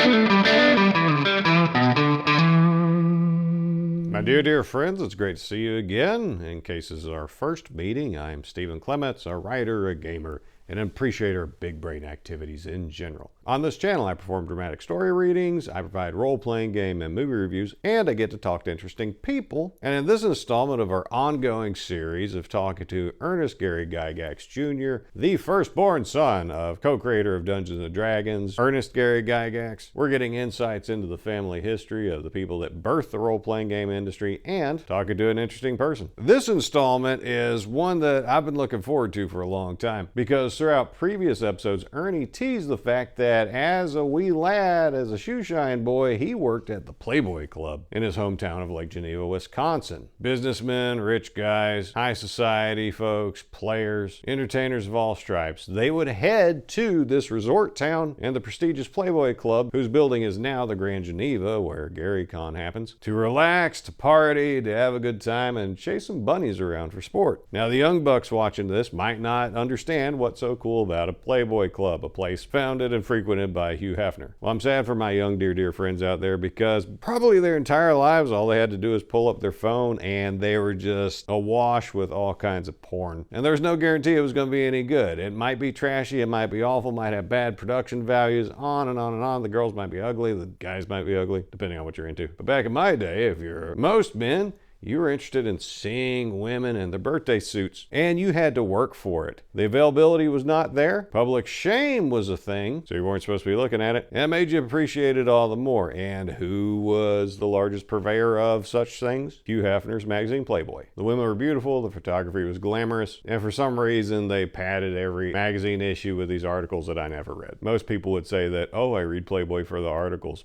My dear friends, it's great to see you again. In case this is our first meeting, I'm Stephen Clements, a writer, a gamer, and an appreciator of big brain activities in general. On this channel, I perform dramatic story readings, I provide role-playing game and movie reviews, and I get to talk to interesting people. And in this installment of our ongoing series of talking to Ernest Gary Gygax Jr., the firstborn son of co-creator of Dungeons & Dragons, Ernest Gary Gygax, we're getting insights into the family history of the people that birthed the role-playing game industry and talking to an interesting person. This installment is one that I've been looking forward to for a long time because throughout previous episodes, Ernie teased the fact that as a wee lad, as a shoeshine boy, he worked at the Playboy Club in his hometown of Lake Geneva, Wisconsin. Businessmen, rich guys, high society folks, players, entertainers of all stripes, they would head to this resort town and the prestigious Playboy Club, whose building is now the Grand Geneva, where Gary Con happens, to relax, to party, to have a good time, and chase some bunnies around for sport. Now, the young bucks watching this might not understand what's so cool about a Playboy Club, a place founded and frequented by Hugh Hefner. Well, I'm sad for my young dear friends out there because probably their entire lives all they had to do is pull up their phone and they were just awash with all kinds of porn. And there's no guarantee it was going to be any good. It might be trashy, it might be awful, might have bad production values, on and on and on. The girls might be ugly, the guys might be ugly, depending on what you're into. But back in my day, if you're most men, you were interested in seeing women in their birthday suits, and you had to work for it. The availability was not there. Public shame was a thing, so you weren't supposed to be looking at it. And it made you appreciate it all the more. And who was the largest purveyor of such things? Hugh Hefner's magazine Playboy. The women were beautiful, the photography was glamorous, and for some reason they padded every magazine issue with these articles that I never read. Most people would say that, oh, I read Playboy for the articles.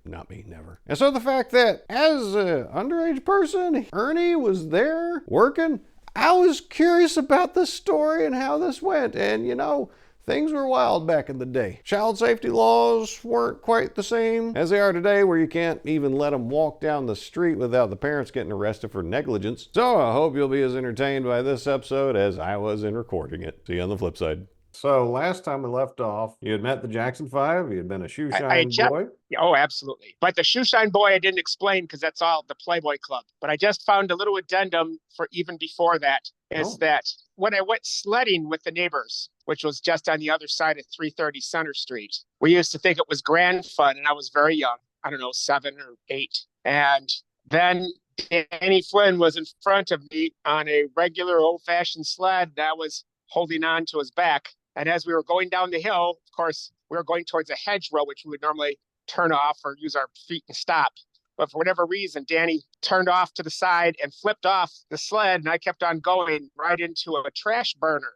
Not me, never. And so the fact that as an underage person, Ernie was there working, I was curious about this story and how this went. And you know, things were wild back in the day. Child safety laws weren't quite the same as they are today, where you can't even let them walk down the street without the parents getting arrested for negligence. So I hope you'll be as entertained by this episode as I was in recording it. See you on the flip side. So last time we left off, you had met the Jackson Five, you had been a shoeshine boy. Oh, absolutely. But the shoeshine boy, I didn't explain because that's all the Playboy Club. But I just found a little addendum for even before that is that when I went sledding with the neighbors, which was just on the other side of 330 Center Street, we used to think it was grand fun. And I was very young, I don't know, 7 or 8. And then Danny Flynn was in front of me on a regular old-fashioned sled that was holding on to his back. And as we were going down the hill, of course, we were going towards a hedgerow, which we would normally turn off or use our feet and stop. But for whatever reason, Danny turned off to the side and flipped off the sled, and I kept on going right into a trash burner.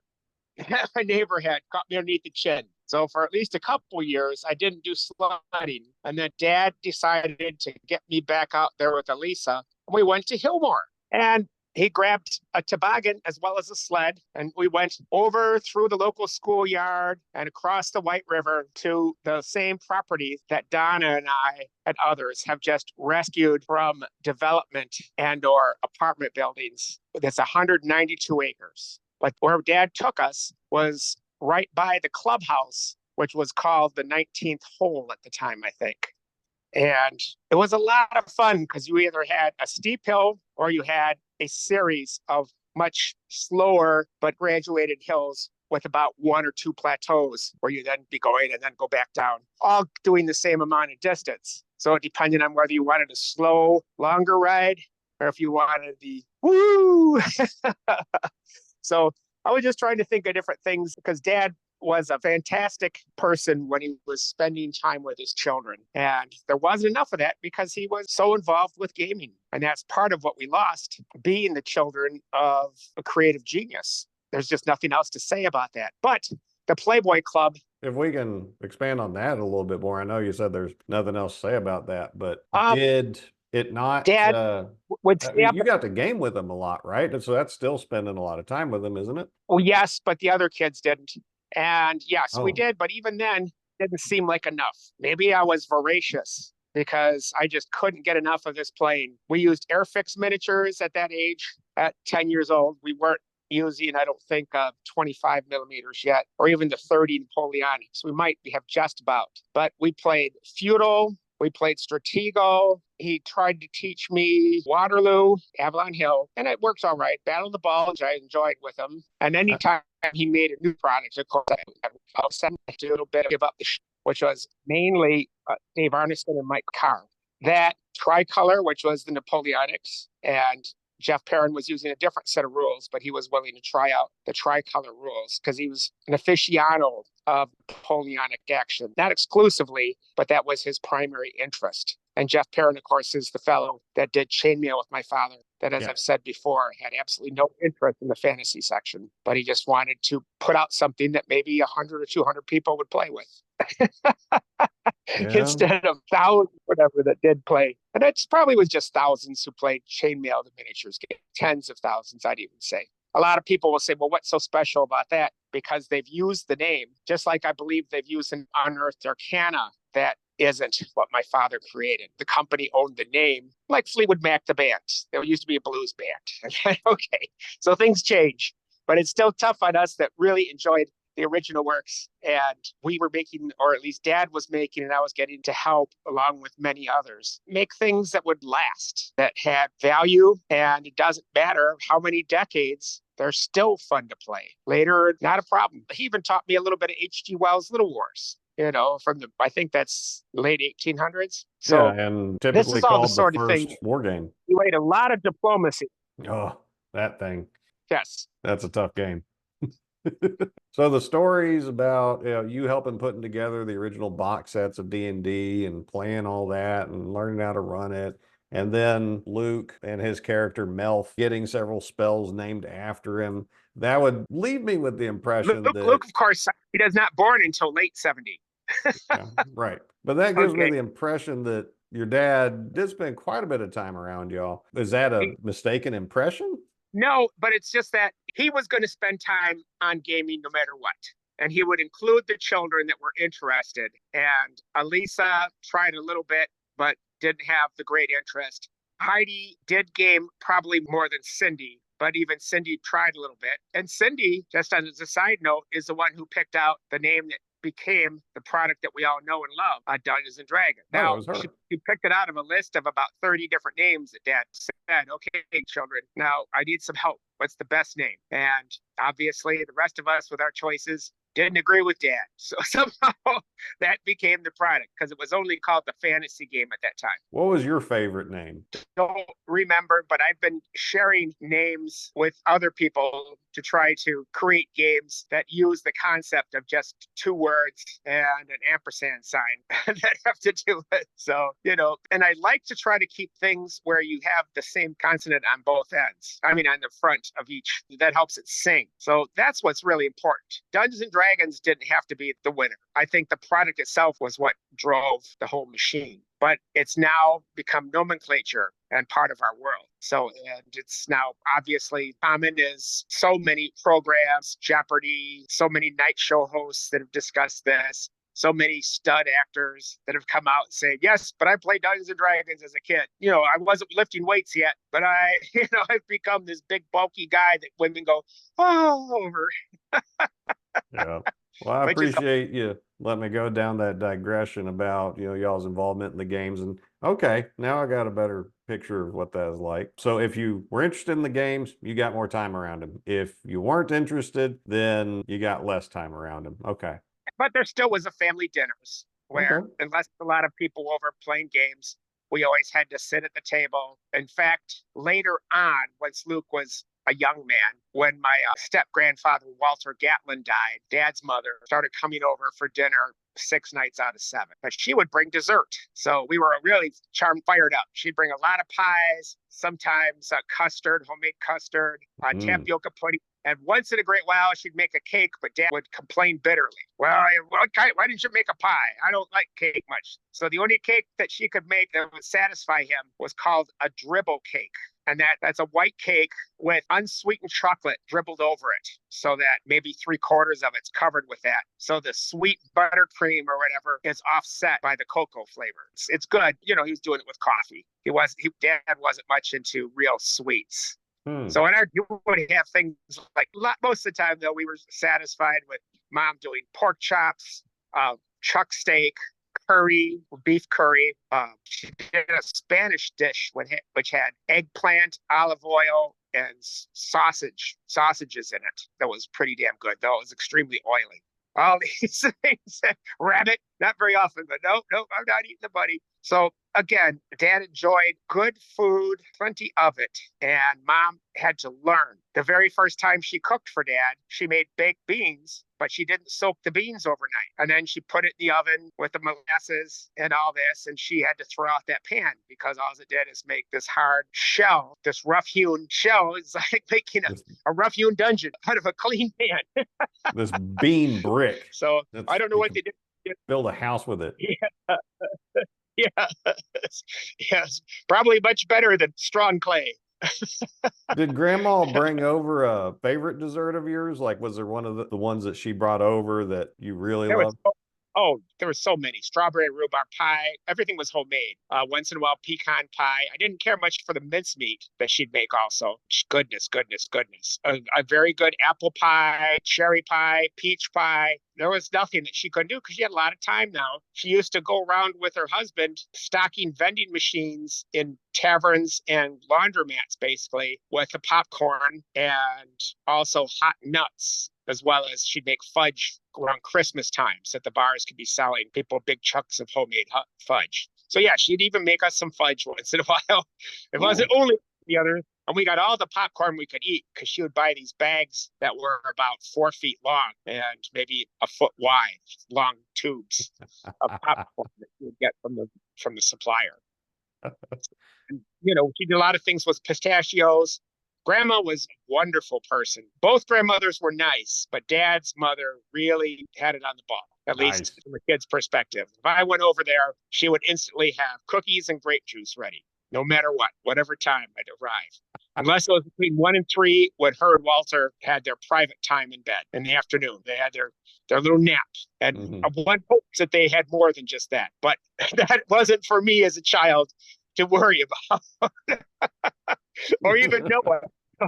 My neighbor had caught me underneath the chin. So for at least a couple of years, I didn't do sledding. And then Dad decided to get me back out there with Elisa. We went to Hillmore. And he grabbed a toboggan as well as a sled, and we went over through the local schoolyard and across the White River to the same property that Donna and I and others have just rescued from development and or apartment buildings. That's 192 acres. But where Dad took us was right by the clubhouse, which was called the 19th hole at the time, I think. And it was a lot of fun because you either had a steep hill or you had a series of much slower but graduated hills with about 1 or 2 plateaus where you then be going and then go back down, all doing the same amount of distance. So it depended on whether you wanted a slow, longer ride or if you wanted the woo. So I was just trying to think of different things because Dad was a fantastic person when he was spending time with his children. And there wasn't enough of that because he was so involved with gaming. And that's part of what we lost, being the children of a creative genius. There's just nothing else to say about that. But the Playboy Club. If we can expand on that a little bit more, I know you said there's nothing else to say about that, but did it not? Dad would stay up. You got to game with him a lot, right? And so that's still spending a lot of time with him, isn't it? Oh, yes, but the other kids didn't. And yes, we did. But even then, it didn't seem like enough. Maybe I was voracious because I just couldn't get enough of this playing. We used Airfix miniatures at that age, at 10 years old. We weren't using, I don't think, 25 millimeters yet, or even the 30 Napoleonics. We might have just about. But we played Feudal. We played Stratego. He tried to teach me Waterloo, Avalon Hill, and it works all right. Battle of the Bulge, I enjoyed with him. And anytime he made a new product, of course, I was sent to do a little bit of give up the which was mainly Dave Arneson and Mike Carr. That tricolor, which was the Napoleonics, and Jeff Perrin was using a different set of rules, but he was willing to try out the tricolor rules because he was an aficionado of Napoleonic action. Not exclusively, but that was his primary interest. And Jeff Perrin, of course, is the fellow that did Chainmail with my father, that, as I've said before, had absolutely no interest in the fantasy section, but he just wanted to put out something that maybe 100 or 200 people would play with. Instead of thousands, whatever, that did play. And that's probably was just thousands who played Chainmail, the miniatures game. Tens of thousands, I'd even say. A lot of people will say, well, what's so special about that? Because they've used the name, just like I believe they've used an Unearthed Arcana that isn't what my father created. The company owned the name, like Fleetwood Mac, the band. There used to be a blues band. Okay, so things change, but it's still tough on us that really enjoyed the original works. And we were making, or at least Dad was making, and I was getting to help along with many others, make things that would last, that had value. And it doesn't matter how many decades, they're still fun to play. Later, not a problem. He even taught me a little bit of H.G. Wells' Little Wars, from the, I think that's late 1800s. So and this typically is all the called the sort of first thing. war game. You made a lot of diplomacy. Oh, that thing. Yes. That's a tough game. So the stories about you helping putting together the original box sets of D&D and playing all that and learning how to run it, and then Luke and his character Melf getting several spells named after him, that would leave me with the impression that Luke, of course, he was not born until late 70. Yeah, right. But that gives me the impression that your dad did spend quite a bit of time around y'all. Is that a mistaken impression? No, but it's just that he was going to spend time on gaming no matter what. And he would include the children that were interested. And Elisa tried a little bit, but didn't have the great interest. Heidi did game probably more than Cindy, but even Cindy tried a little bit. And Cindy, just as a side note, is the one who picked out the name that became the product that we all know and love, Dungeons and Dragons. Now, she picked it out of a list of about 30 different names that Dad said, okay, children, now I need some help. What's the best name? And obviously, the rest of us with our choices didn't agree with Dad. So somehow that became the product because it was only called the fantasy game at that time. What was your favorite name? Don't remember, but I've been sharing names with other people to try to create games that use the concept of just two words and an ampersand sign that have to do it. So, and I like to try to keep things where you have the same consonant on both ends. I mean, on the front of each. That helps it sing. So that's what's really important. Dungeons and Dragons didn't have to be the winner. I think the product itself was what drove the whole machine. But it's now become nomenclature and part of our world. So, and it's now obviously common as so many programs, Jeopardy, so many night show hosts that have discussed this, so many stud actors that have come out and say, yes, but I played Dungeons and Dragons as a kid. I wasn't lifting weights yet, but I've become this big bulky guy that women go, oh, over. Yeah. Well, I appreciate you letting me go down that digression about, y'all's involvement in the games. And okay, now I got a better picture of what that is like. So if you were interested in the games, you got more time around them. If you weren't interested, then you got less time around them. Okay. But there still was a family dinners where, unless a lot of people were over playing games, we always had to sit at the table. In fact, later on, once Luke was a young man, when my step-grandfather, Walter Gatlin, died, Dad's mother started coming over for dinner 6 nights out of 7. But she would bring dessert. So we were really fired up. She'd bring a lot of pies, sometimes custard, homemade custard, tapioca pudding. And once in a great while, she'd make a cake, but Dad would complain bitterly. Well, why didn't you make a pie? I don't like cake much. So the only cake that she could make that would satisfy him was called a dribble cake. And that's a white cake with unsweetened chocolate dribbled over it so that maybe 3/4 of it's covered with that. So the sweet buttercream or whatever is offset by the cocoa flavor. It's good. He was doing it with coffee. Dad wasn't much into real sweets. Hmm. So in our, you would have things like most of the time though, we were satisfied with mom doing pork chops, chuck steak, curry, beef curry. She did a Spanish dish which had eggplant, olive oil, and sausages in it. That was pretty damn good, though it was extremely oily. All these things, rabbit, not very often, but nope, nope, I'm not eating the buddy. So again, dad enjoyed good food, plenty of it, and mom had to learn. The very first time she cooked for dad, she made baked beans, but she didn't soak the beans overnight. And then she put it in the oven with the molasses and all this, and she had to throw out that pan because all it did is make this hard shell, this rough hewn shell. It's like making This, a rough hewn dungeon out of a clean pan. this bean brick. So I That's don't know you what can they did. build a house with it. Yeah, yeah, yes, probably much better than strong clay. Did Grandma bring over a favorite dessert of yours? Like, was there one of the ones that she brought over that you really There was loved? there were so many. Strawberry rhubarb pie. Everything was homemade. Once in a while, pecan pie. I didn't care much for the mincemeat that she'd make also. Goodness, goodness, goodness. A very good apple pie, cherry pie, peach pie. There was nothing that she couldn't do because she had a lot of time now. She used to go around with her husband stocking vending machines in taverns and laundromats, basically, with the popcorn and also hot nuts, as well as she'd make fudge around Christmas times that the bars could be selling people big chunks of homemade fudge. So yeah, she'd even make us some fudge once in a while. It wasn't Ooh. only the other. And we got all the popcorn we could eat because she would buy these bags that were about 4 feet long and maybe a foot wide, long tubes of popcorn that you would get from the supplier. And, she did a lot of things with pistachios. Grandma was a wonderful person. Both grandmothers were nice, but dad's mother really had it on the ball, at least Nice. from a kid's perspective. If I went over there, she would instantly have cookies and grape juice ready, no matter what, whatever time I'd arrive. Unless it was between 1 and 3, when her and Walter had their private time in bed in the afternoon. They had their little nap. And Hmm. one hopes that they had more than just that. But that wasn't for me as a child to worry about or even know it.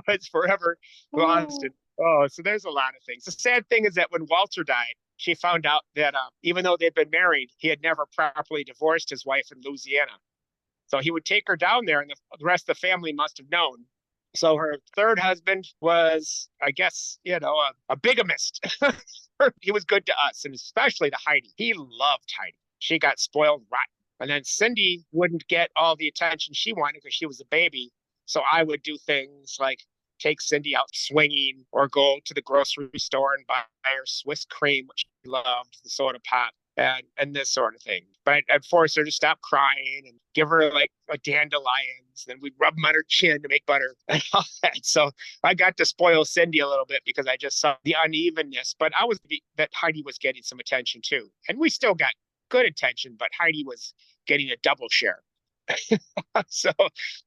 It's forever lost. And, oh, so there's a lot of things. The sad thing is that when Walter died, she found out that even though they'd been married, he had never properly divorced his wife in Louisiana. So he would take her down there, and the rest of the family must have known. So her third husband was, I guess, a bigamist. He was good to us, and especially to Heidi. He loved Heidi. She got spoiled rotten. And then Cindy wouldn't get all the attention she wanted because she was a baby. So I would do things like take Cindy out swinging or go to the grocery store and buy her Swiss cream, which she loved, the soda pop, and this sort of thing. But I'd force her to stop crying and give her like a dandelions. Then we'd rub them on her chin to make butter and all that. So I got to spoil Cindy a little bit because I just saw the unevenness. But that Heidi was getting some attention too. And we still got good attention, but Heidi was getting a double share. So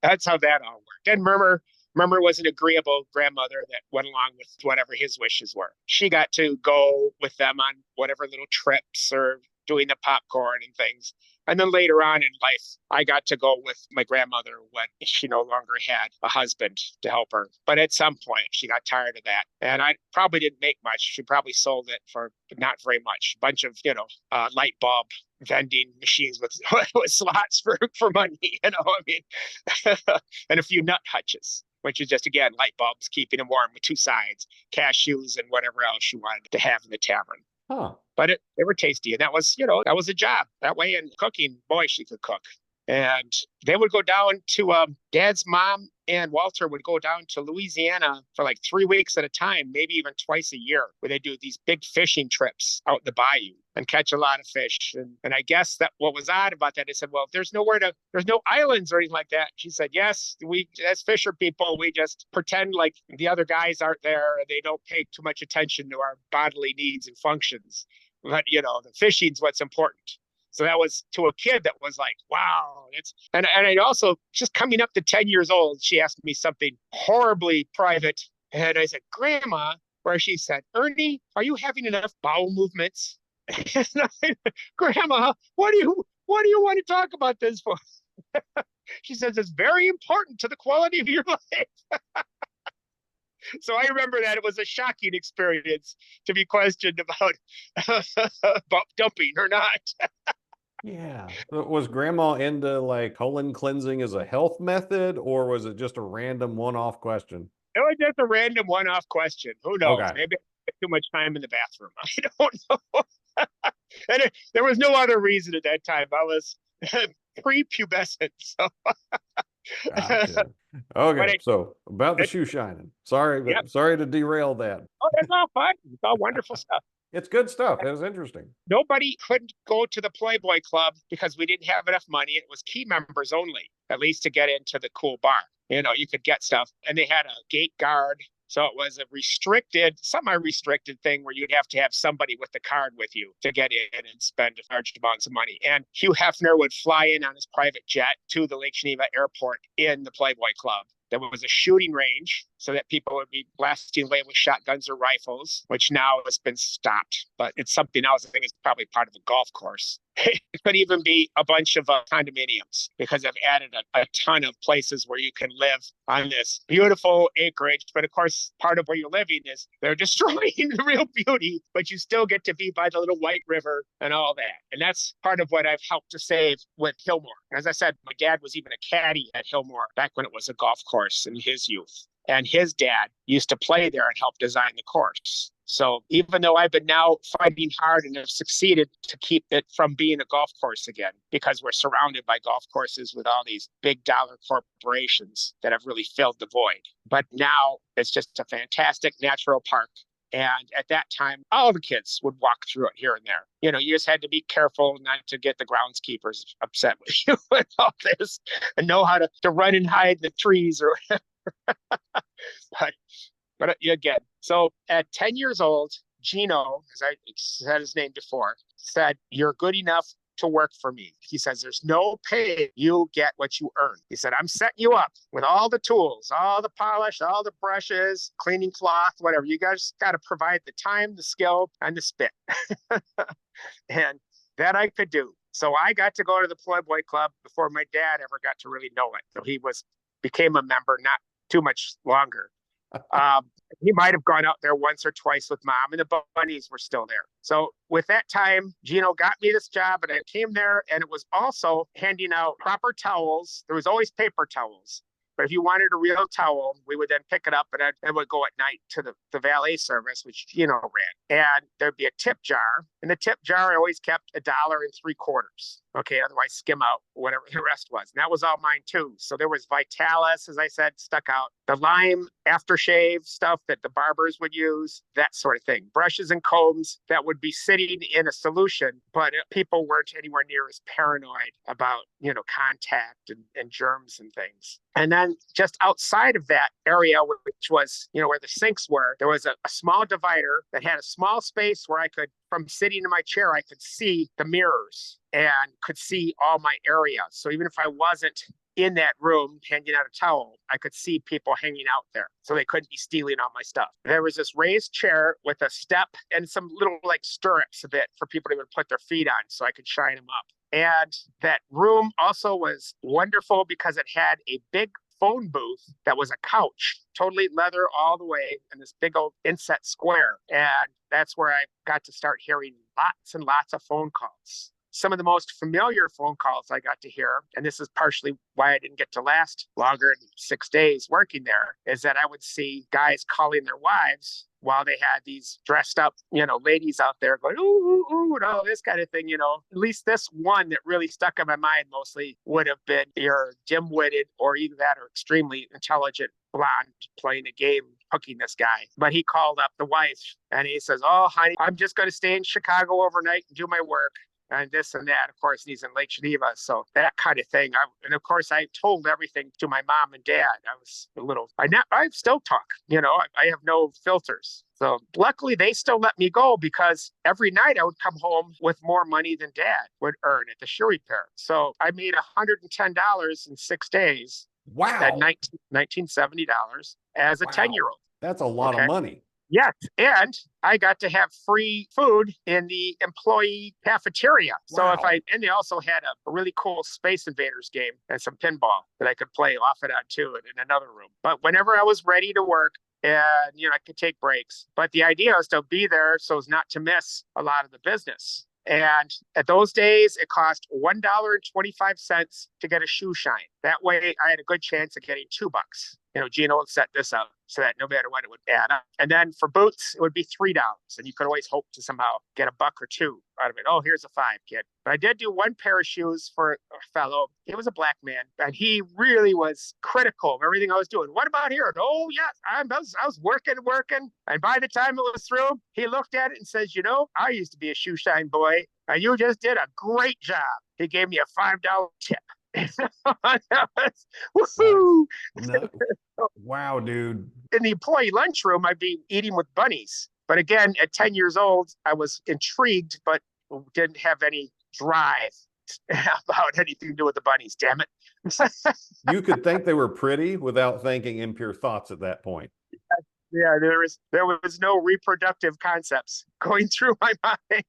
that's how that all worked. And Murmur was an agreeable grandmother that went along with whatever his wishes were. She got to go with them on whatever little trips or doing the popcorn and things. And then later on in life, I got to go with my grandmother when she no longer had a husband to help her. But at some point, she got tired of that. And I probably didn't make much. She probably sold it for not very much. A bunch of, light bulb vending machines with, with slots for money, I mean, and a few nut hutches, which is just, again, light bulbs keeping them warm with two sides, cashews and whatever else you wanted to have in the tavern. Huh. But they were tasty. And that was a job. That way in cooking, boy, she could cook. And they would go down to Dad's mom and Walter would go down to Louisiana for like 3 weeks at a time, maybe even twice a year, where they do these big fishing trips out the bayou and catch a lot of fish. And I guess that what was odd about that, I said, well, there's no islands or anything like that. She said, yes, we as fisher people, we just pretend like the other guys aren't there. They don't pay too much attention to our bodily needs and functions. But, the fishing's what's important. So that was to a kid that was like, wow. And I also, just coming up to 10 years old, she asked me something horribly private. And I said, Grandma, where she said, Ernie, are you having enough bowel movements? Grandma, what do you want to talk about this for? She says, it's very important to the quality of your life. So I remember that it was a shocking experience to be questioned about about dumping or not. Yeah. Was grandma into like colon cleansing as a health method, or was it just a random one-off question? It was just a random one-off question. Who knows? Okay. Maybe I spent too much time in the bathroom. I don't know. There was no other reason at that time. I was prepubescent. So, Gotcha. but Okay. So about the shoe shining. Sorry, yep. sorry to derail that. Oh, that's all fun. It's all wonderful stuff. It's good stuff. It was interesting. Nobody couldn't go to the Playboy Club because we didn't have enough money. It was key members only, at least to get into the cool bar. You could get stuff, and they had a gate guard. So it was a restricted, semi-restricted thing where you'd have to have somebody with the card with you to get in and spend large amounts of money. And Hugh Hefner would fly in on his private jet to the Lake Geneva airport in the Playboy Club. There was a shooting range so that people would be blasting away with shotguns or rifles, which now has been stopped. But it's something else. I think it's probably part of a golf course. It could even be a bunch of condominiums because they've added a ton of places where you can live on this beautiful acreage. But of course, part of where you're living is they're destroying the real beauty, but you still get to be by the little white river and all that. And that's part of what I've helped to save with Hillmore. As I said, my dad was even a caddy at Hillmore back when it was a golf course in his youth. And his dad used to play there and help design the course. So even though I've been now fighting hard and have succeeded to keep it from being a golf course again, because we're surrounded by golf courses with all these big dollar corporations that have really filled the void. But now it's just a fantastic natural park. And at that time, all the kids would walk through it here and there. You just had to be careful not to get the groundskeepers upset with you and all this, and know how to run and hide in the trees or whatever. but again, so at 10 years old, Gino, as I said his name before, said, "You're good enough to work for me." He says, "There's no pay. You get what you earn." He said, "I'm setting you up with all the tools, all the polish, all the brushes, cleaning cloth, whatever. You guys got to provide the time, the skill, and the spit." And that I could do. So I got to go to the Playboy Club before my dad ever got to really know it. So he became a member not too much longer. He might have gone out there once or twice with mom, and the bunnies were still there. So with that time, Gino got me this job, and I came there, and it was also handing out proper towels. There was always paper towels. But if you wanted a real towel, we would then pick it up and it would go at night to the valet service, which ran. And there'd be a tip jar. And the tip jar I always kept $1.75. Okay, otherwise skim out whatever the rest was. And that was all mine too. So there was Vitalis, as I said, stuck out. The lime aftershave stuff that the barbers would use, that sort of thing. Brushes and combs that would be sitting in a solution, but people weren't anywhere near as paranoid about, contact and germs and things. And then just outside of that area, which was, where the sinks were, there was a small divider that had a small space where I could, from sitting in my chair, I could see the mirrors and could see all my area. So even if I wasn't in that room hanging out a towel, I could see people hanging out there. So they couldn't be stealing all my stuff. There was this raised chair with a step and some little stirrups a bit for people to even put their feet on so I could shine them up. And that room also was wonderful because it had a big phone booth that was a couch, totally leather all the way, in this big old inset square. And that's where I got to start hearing lots and lots of phone calls. Some of the most familiar phone calls I got to hear, and this is partially why I didn't get to last longer than 6 days working there, is that I would see guys calling their wives while they had these dressed up, ladies out there going, ooh, ooh, ooh, no, this kind of thing, At least this one that really stuck in my mind mostly would have been your dim-witted or either that or extremely intelligent blonde playing a game hooking this guy. But he called up the wife and he says, "Oh, honey, I'm just going to stay in Chicago overnight and do my work." And this and that, of course, and he's in Lake Geneva. So that kind of thing. And of course, I told everything to my mom and dad. I was I still talk, I have no filters. So luckily they still let me go because every night I would come home with more money than dad would earn at the shoe repair. So I made $110 in 6 days. Wow. At $1970 as a 10-year-old. That's a lot of money. Yes. And I got to have free food in the employee cafeteria. Wow. So and they also had a really cool Space Invaders game and some pinball that I could play off and on too in another room. But whenever I was ready to work, and I could take breaks. But the idea was to be there so as not to miss a lot of the business. And at those days, it cost $1.25 to get a shoe shine. That way, I had a good chance of getting $2. Gino would set this up so that no matter what, it would add up. And then for boots, it would be $3. And you could always hope to somehow get $1 or $2 out of it. Oh, here's a 5, kid. But I did do one pair of shoes for a fellow. He was a black man, and he really was critical of everything I was doing. What about here? Oh, yes, I was working. And by the time it was through, he looked at it and says, I used to be a shoe shine boy, and you just did a great job. He gave me a $5 tip. Woohoo! No. Wow, dude. In the employee lunchroom, I'd be eating with bunnies. But again, at 10 years old, I was intrigued, but didn't have any drive about anything to do with the bunnies. Damn it. You could think they were pretty without thinking impure thoughts at that point. Yeah, there was no reproductive concepts going through my mind.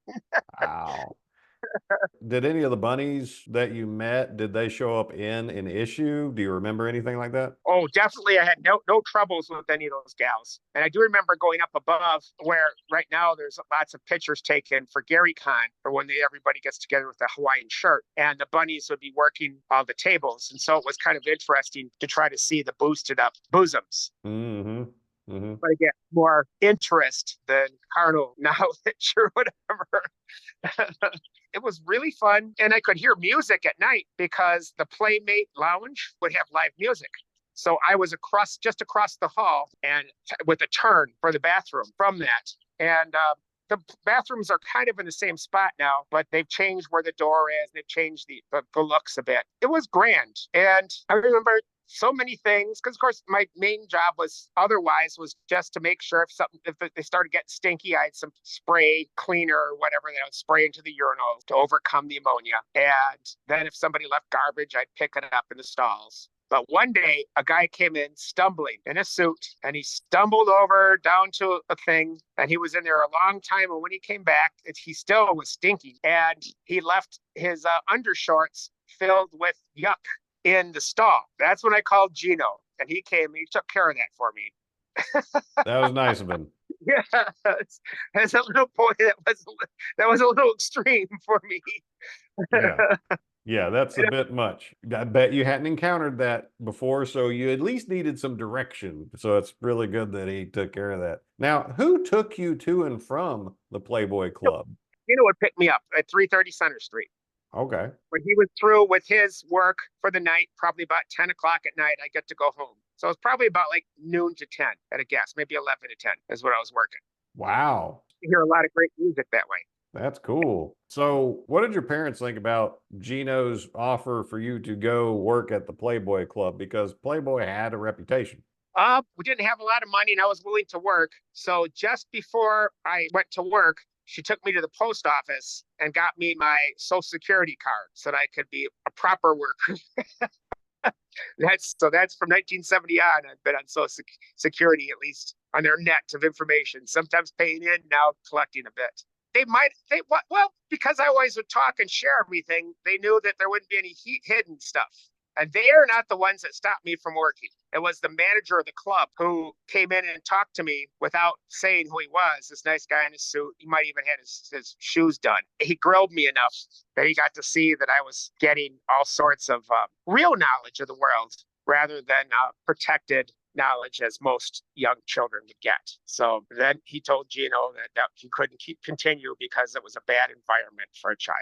Wow. Did any of the bunnies that you met, did they show up in an issue? Do you remember anything like that? Oh, definitely. I had no troubles with any of those gals. And I do remember going up above where right now there's lots of pictures taken for Gary Con for when everybody gets together with a Hawaiian shirt, and the bunnies would be working all the tables. And so it was kind of interesting to try to see the boosted up bosoms. Mm-hmm. Mm-hmm. But again, more interest than carnal knowledge or whatever. It was really fun. And I could hear music at night because the Playmate Lounge would have live music. So I was just across the hall and with a turn for the bathroom from that. And the bathrooms are kind of in the same spot now, but they've changed where the door is. They've changed the looks a bit. It was grand. And I remember so many things, because of course my main job was just to make sure if they started getting stinky, I had some spray cleaner or whatever that I would spray into the urinal to overcome the ammonia. And then if somebody left garbage, I'd pick it up in the stalls. But one day, a guy came in stumbling in a suit, and he stumbled over down to a thing, and he was in there a long time. And when he came back, he still was stinky, and he left his undershorts filled with yuck in the stall. That's when I called Gino, and he came and he took care of that for me. That was nice of him. Yeah, as a little boy, that was a little extreme for me. Yeah, that's a bit much. I bet you hadn't encountered that before, so you at least needed some direction. So it's really good that he took care of that. Now, who took you to and from the Playboy Club? Gino would pick me up at 330 Center Street. Okay. When he was through with his work for the night, probably about 10 o'clock at night, I get to go home. So it's probably about like noon to 10 at a guess, maybe 11 to 10 is what I was working. Wow. You hear a lot of great music that way. That's cool. So what did your parents think about Gino's offer for you to go work at the Playboy Club? Because Playboy had a reputation. We didn't have a lot of money and I was willing to work. So just before I went to work, she took me to the post office and got me my Social Security card so that I could be a proper worker. That's from 1970 on. I've been on Social Security, at least on their net of information, sometimes paying in, now collecting a bit. Because I always would talk and share everything, they knew that there wouldn't be any hidden stuff. And they are not the ones that stopped me from working. It was the manager of the club who came in and talked to me without saying who he was. This nice guy in a suit. He might even had his shoes done. He grilled me enough that he got to see that I was getting all sorts of real knowledge of the world rather than protected knowledge as most young children would get. So then he told Gino that he couldn't continue because it was a bad environment for a child.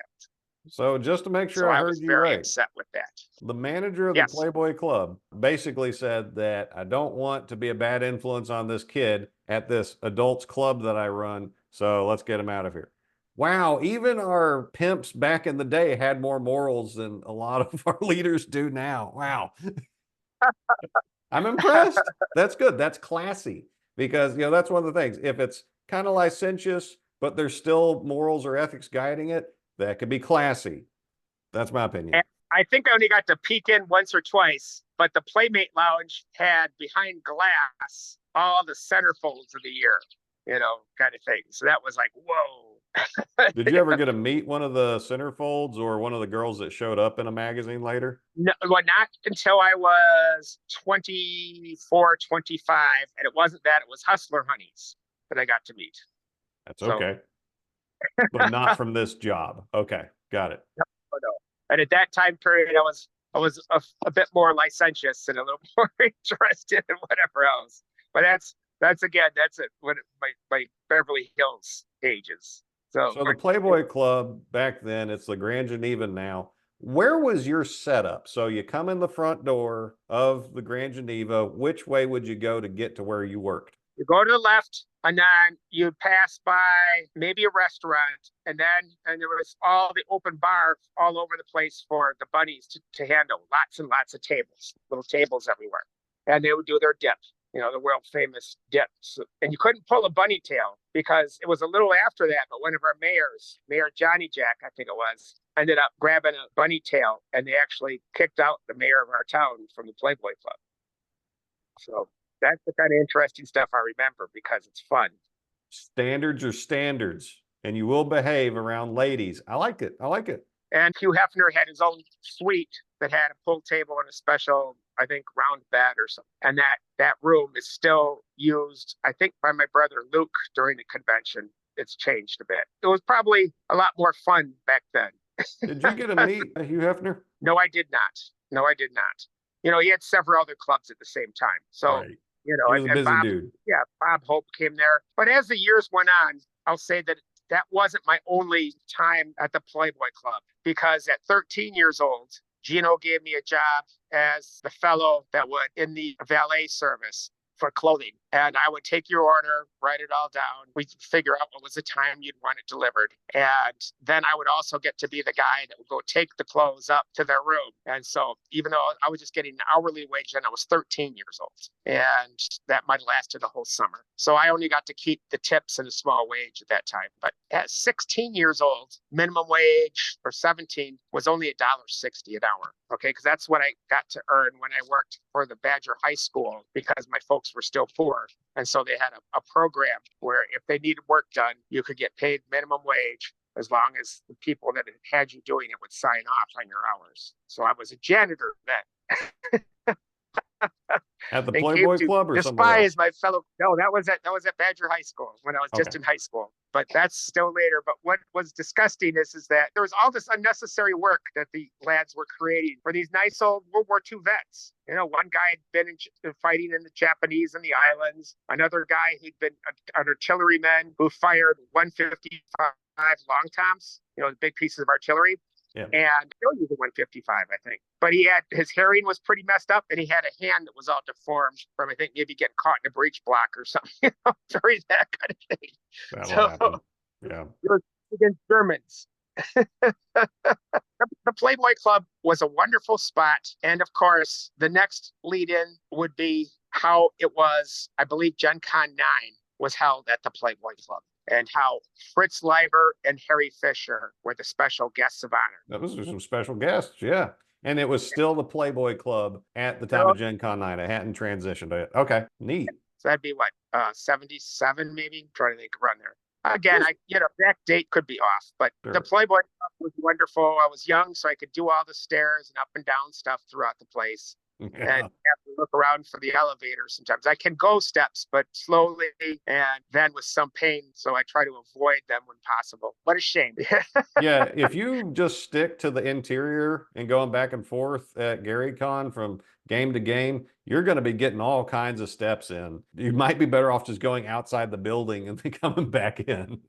So just to make sure I heard you right, very upset with that. The manager of the Playboy Club basically said that I don't want to be a bad influence on this kid at this adults club that I run, so let's get him out of here. Wow, even our pimps back in the day had more morals than a lot of our leaders do now. Wow. I'm impressed. That's good. That's classy because, that's one of the things. If it's kind of licentious, but there's still morals or ethics guiding it, that could be classy. That's my opinion. And I think I only got to peek in once or twice, but the Playmate Lounge had behind glass all the centerfolds of the year, kind of thing. So that was like, whoa. Did you ever get to meet one of the centerfolds or one of the girls that showed up in a magazine later? No, well, not until I was 24, 25. And it wasn't that, it was Hustler Honeys that I got to meet. That's So, okay. But not from this job. Okay, got it. no, no. And at that time period, I was a bit more licentious and a little more interested in whatever else. But that's again, that's it. What my Beverly Hills ages. So So the Playboy Club back then, it's the Grand Geneva now. Where was your setup? So you come in the front door of the Grand Geneva. Which way would you go to get to where you worked? you go to the left, and then you pass by maybe a restaurant, and there was all the open bar all over the place for the bunnies to handle. Lots and lots of tables, little tables everywhere, and they would do their dip. The world famous dips. And you couldn't pull a bunny tail because it was a little after that, but one of our mayors, Mayor Johnny Jack, I think it was, ended up grabbing a bunny tail, and they actually kicked out the mayor of our town from the Playboy Club. So that's the kind of interesting stuff I remember because it's fun. Standards are standards, and you will behave around ladies. I like it. I like it. And Hugh Hefner had his own suite that had a pool table and a special, I think, round bed or something. And that room is still used, I think, by my brother Luke during the convention. It's changed a bit. It was probably a lot more fun back then. Did you get to meet Hugh Hefner? No, I did not. No, I did not. He had several other clubs at the same time. So, Right. He was a busy Bob, dude. yeah, Bob Hope came there. But as the years went on, I'll say that wasn't my only time at the Playboy Club, because at 13 years old, Gino gave me a job as the fellow that would in the valet service for clothing. And I would take your order, write it all down. We'd figure out what was the time you'd want it delivered. And then I would also get to be the guy that would go take the clothes up to their room. And so even though I was just getting an hourly wage, then I was 13 years old. And that might have lasted the whole summer. So I only got to keep the tips and a small wage at that time. But at 16 years old, minimum wage, or 17, was only $1.60 an hour. Okay, because that's what I got to earn when I worked for the Badger High School, because my folks were still poor. And so they had a program where if they needed work done, you could get paid minimum wage as long as the people that had you doing it would sign off on your hours. So I was a janitor then. At the And Playboy came to Club or somewhere else? despise my fellow. No, that was at Badger High School when I was just Okay. in high school. But that's still later. But what was disgusting is that there was all this unnecessary work that the lads were creating for these nice old World War II vets. One guy had been fighting in the Japanese in the islands. Another guy who'd been an artilleryman who fired 155 long toms, the big pieces of artillery. Yeah. And still using 155, I think. But his hearing was pretty messed up, and he had a hand that was all deformed from, I think, maybe getting caught in a breech block or something, very that kind of thing. That'll happen. Yeah. It was against Germans. The Playboy Club was a wonderful spot. And of course, the next lead in would be how it was, I believe, Gen Con 9 was held at the Playboy Club, and how Fritz Leiber and Harry Fisher were the special guests of honor. Those are some special guests, yeah. And it was still the Playboy Club at the time of Gen Con 9. I hadn't transitioned to it. Okay, neat. So that'd be what, 77 maybe? I'm trying to think around there. Again, that date could be off, but Sure. The Playboy Club was wonderful. I was young, so I could do all the stairs and up and down stuff throughout the place. Yeah. And have to look around for the elevator sometimes. I can go steps, but slowly and then with some pain. So I try to avoid them when possible. What a shame. Yeah, if you just stick to the interior and going back and forth at GaryCon from game to game, you're going to be getting all kinds of steps in. You might be better off just going outside the building and then coming back in.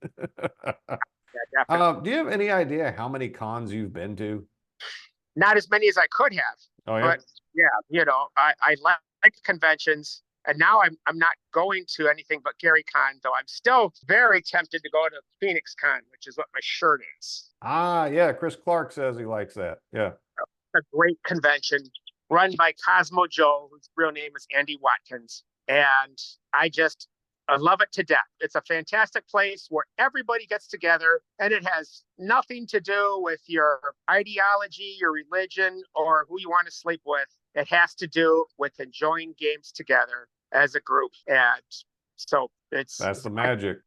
Yeah, Do you have any idea how many cons you've been to? not as many as I could have. Oh, yeah? But yeah, I like conventions, and now I'm not going to anything but GaryCon, though I'm still very tempted to go to Phoenix Con, which is what my shirt is. Yeah, Chris Clark says he likes that. Yeah. A great convention run by Cosmo Joe, whose real name is Andy Watkins. And I love it to death. It's a fantastic place where everybody gets together, and it has nothing to do with your ideology, your religion, or who you want to sleep with. It has to do with enjoying games together as a group. And so That's the magic.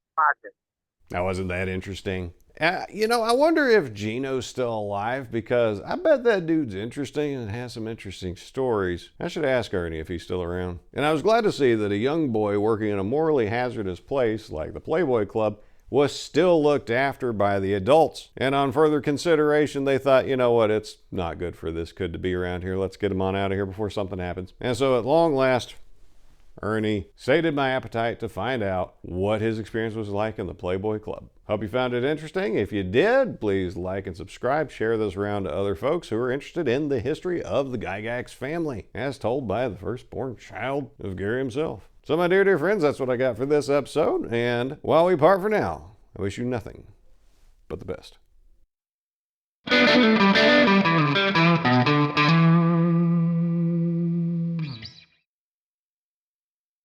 Now, wasn't that interesting? I wonder if Gino's still alive, because I bet that dude's interesting and has some interesting stories. I should ask Ernie if he's still around. And I was glad to see that a young boy working in a morally hazardous place like the Playboy Club was still looked after by the adults. And on further consideration, they thought, you know what, it's not good for this kid to be around here. Let's get him on out of here before something happens. And so at long last, Ernie sated my appetite to find out what his experience was like in the Playboy Club. Hope you found it interesting. If you did, please like and subscribe. Share this around to other folks who are interested in the history of the Gygax family, as told by the firstborn child of Gary himself. So my dear friends, that's what I got for this episode. And while we part for now, I wish you nothing but the best.